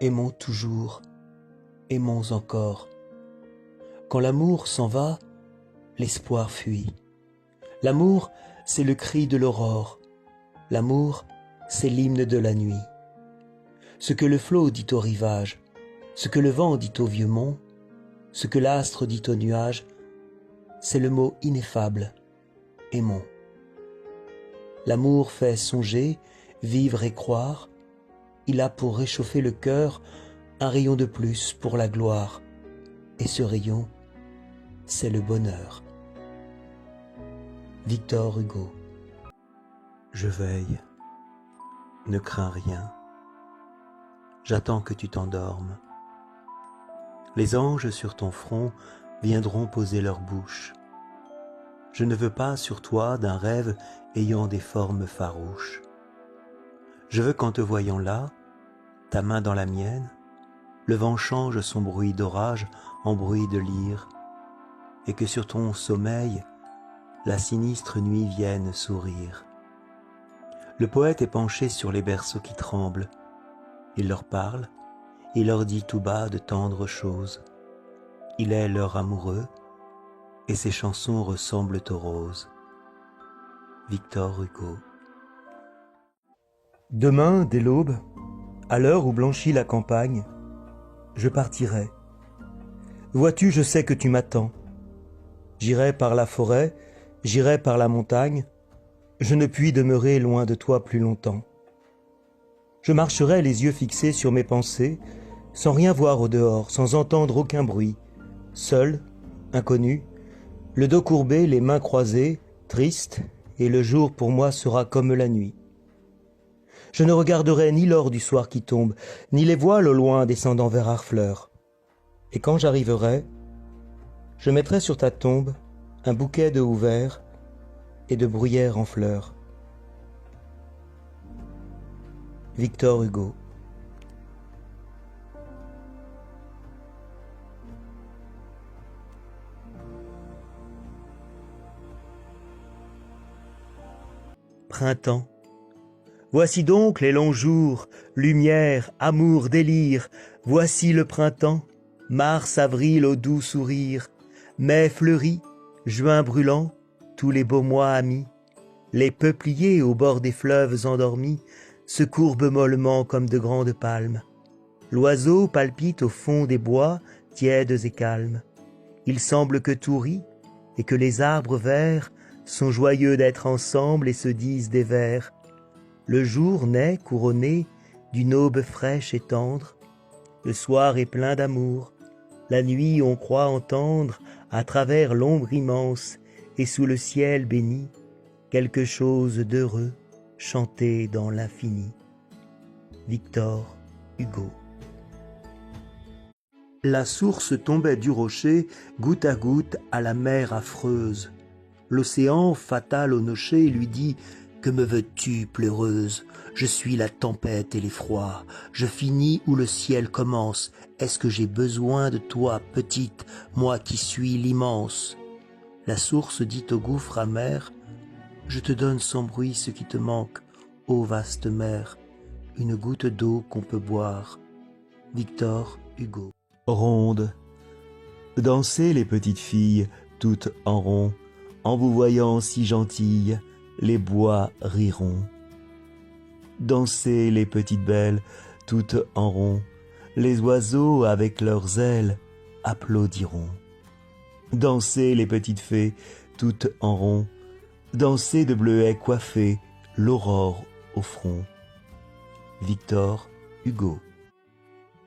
Aimons toujours, aimons encore. Quand l'amour s'en va, l'espoir fuit. L'amour, c'est le cri de l'aurore. L'amour, c'est l'hymne de la nuit. Ce que le flot dit au rivage, ce que le vent dit au vieux mont, ce que l'astre dit au nuage, c'est le mot ineffable, aimons. L'amour fait songer, vivre et croire. Il a pour réchauffer le cœur un rayon de plus pour la gloire. Et ce rayon, c'est le bonheur. Victor Hugo. Je veille, ne crains rien. J'attends que tu t'endormes. Les anges sur ton front viendront poser leur bouche. Je ne veux pas sur toi d'un rêve ayant des formes farouches. Je veux qu'en te voyant là, ta main dans la mienne, le vent change son bruit d'orage en bruit de lyre, et que sur ton sommeil, la sinistre nuit vienne sourire. Le poète est penché sur les berceaux qui tremblent. Il leur parle, il leur dit tout bas de tendres choses. Il est leur amoureux, et ses chansons ressemblent aux roses. Victor Hugo. Demain, dès l'aube, à l'heure où blanchit la campagne, je partirai. Vois-tu, je sais que tu m'attends. J'irai par la forêt, j'irai par la montagne, je ne puis demeurer loin de toi plus longtemps. Je marcherai les yeux fixés sur mes pensées, sans rien voir au dehors, sans entendre aucun bruit, seul, inconnu, le dos courbé, les mains croisées, triste, et le jour pour moi sera comme la nuit. Je ne regarderai ni l'or du soir qui tombe, ni les voiles au loin descendant vers Harfleur. Et quand j'arriverai, je mettrai sur ta tombe un bouquet de houverts et de bruyères en fleurs. Victor Hugo. Printemps. Voici donc les longs jours, lumière, amour, délire. Voici le printemps, mars, avril au doux sourire, mai fleuri, juin brûlant, tous les beaux mois amis. Les peupliers au bord des fleuves endormis se courbent mollement comme de grandes palmes. L'oiseau palpite au fond des bois, tièdes et calmes. Il semble que tout rit et que les arbres verts sont joyeux d'être ensemble et se disent des vers. Le jour naît couronné d'une aube fraîche et tendre. Le soir est plein d'amour. La nuit on croit entendre, à travers l'ombre immense et sous le ciel béni, quelque chose d'heureux chanter dans l'infini. Victor Hugo. La source tombait du rocher, goutte à goutte, à la mer affreuse. L'océan, fatal au nocher, lui dit « Que me veux-tu, pleureuse? Je suis la tempête et l'effroi. Je finis où le ciel commence. Est-ce que j'ai besoin de toi, petite, moi qui suis l'immense ?» La source dit au gouffre amer « Je te donne sans bruit ce qui te manque, ô vaste mer, une goutte d'eau qu'on peut boire. » Victor Hugo. Ronde. Dansez les petites filles, toutes en rond, en vous voyant si gentilles, les bois riront. Dansez les petites belles, toutes en rond, les oiseaux avec leurs ailes applaudiront. Dansez les petites fées, toutes en rond, dansez de bleuets coiffés, l'aurore au front. Victor Hugo.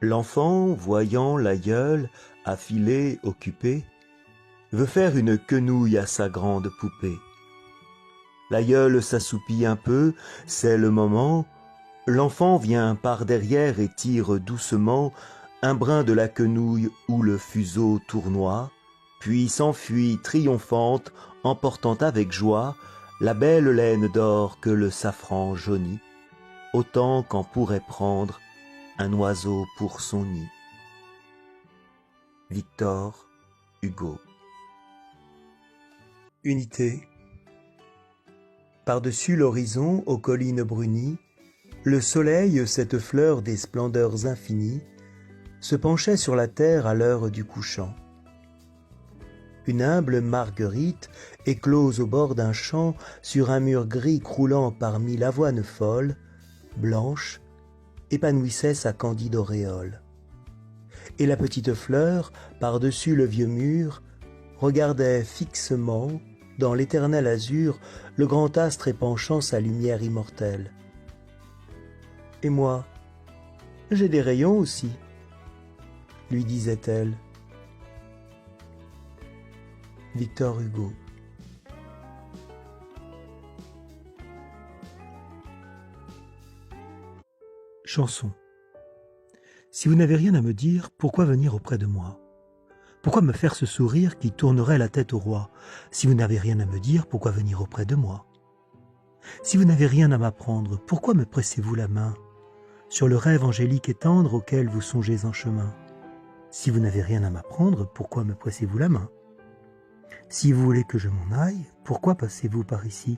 L'enfant, voyant l'aïeul, affilé, occupé, veut faire une quenouille à sa grande poupée. L'aïeul s'assoupit un peu, c'est le moment. L'enfant vient par derrière et tire doucement un brin de la quenouille où le fuseau tournoie, puis s'enfuit triomphante, emportant avec joie la belle laine d'or que le safran jaunit, autant qu'en pourrait prendre un oiseau pour son nid. Victor Hugo. Unité. Par-dessus l'horizon, aux collines brunies, Le soleil, cette fleur des splendeurs infinies, se penchait sur la terre à l'heure du couchant. Une humble marguerite, éclose au bord d'un champ, sur un mur gris croulant parmi l'avoine folle, blanche, épanouissait sa candide auréole. Et la petite fleur, par-dessus le vieux mur, regardait fixement, dans l'éternel azur, le grand astre épanchant sa lumière immortelle. Et moi, j'ai des rayons aussi, lui disait-elle. Victor Hugo. Chanson. Si vous n'avez rien à me dire, pourquoi venir auprès de moi? Pourquoi me faire ce sourire qui tournerait la tête au roi? Si vous n'avez rien à me dire, pourquoi venir auprès de moi? Si vous n'avez rien à m'apprendre, pourquoi me pressez-vous la main sur le rêve angélique et tendre auquel vous songez en chemin? Si vous n'avez rien à m'apprendre, pourquoi me pressez-vous la main? Si vous voulez que je m'en aille, pourquoi passez-vous par ici?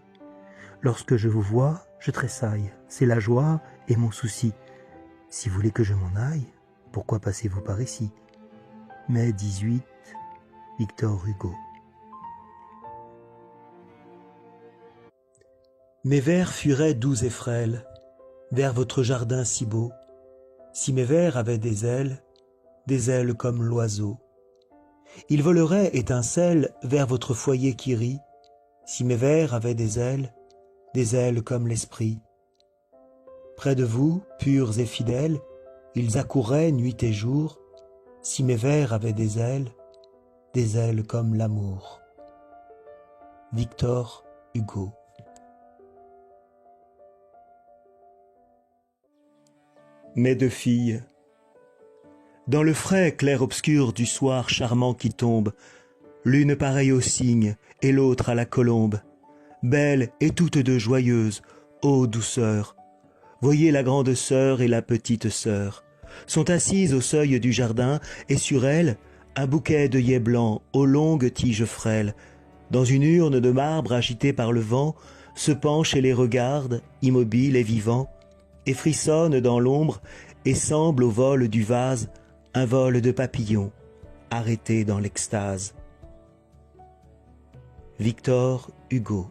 Lorsque je vous vois, je tressaille, c'est la joie et mon souci. Si vous voulez que je m'en aille, pourquoi passez-vous par ici? Mai 18, Victor Hugo. Mes vers fuiraient doux et frêles vers votre jardin si beau, si mes vers avaient des ailes comme l'oiseau. Ils voleraient étincelles vers votre foyer qui rit, si mes vers avaient des ailes comme l'esprit. Près de vous, purs et fidèles, ils accouraient nuit et jour, si mes vers avaient des ailes comme l'amour. Victor Hugo. Mes deux filles. Dans le frais clair-obscur du soir charmant qui tombe, l'une pareille au cygne et l'autre à la colombe, belles et toutes deux joyeuses, ô douceur, voyez la grande sœur et la petite sœur, sont assises au seuil du jardin, et sur elles, un bouquet d'œillets blancs aux longues tiges frêles, dans une urne de marbre agitée par le vent, se penche et les regarde, immobile et vivant, et frissonne dans l'ombre, et semble au vol du vase un vol de papillons, arrêté dans l'extase. Victor Hugo.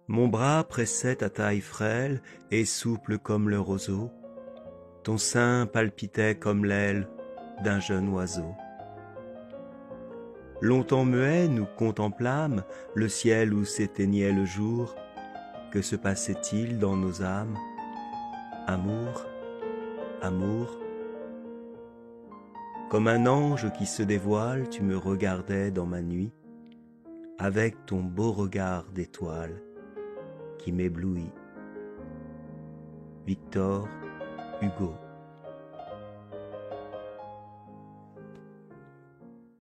Mon bras pressait ta taille frêle et souple comme le roseau, ton sein palpitait comme l'aile d'un jeune oiseau. Longtemps muets, nous contemplâmes le ciel où s'éteignait le jour. Que se passait-il dans nos âmes? Amour, amour. Comme un ange qui se dévoile, tu me regardais dans ma nuit, avec ton beau regard d'étoile qui m'éblouit. Victor Hugo.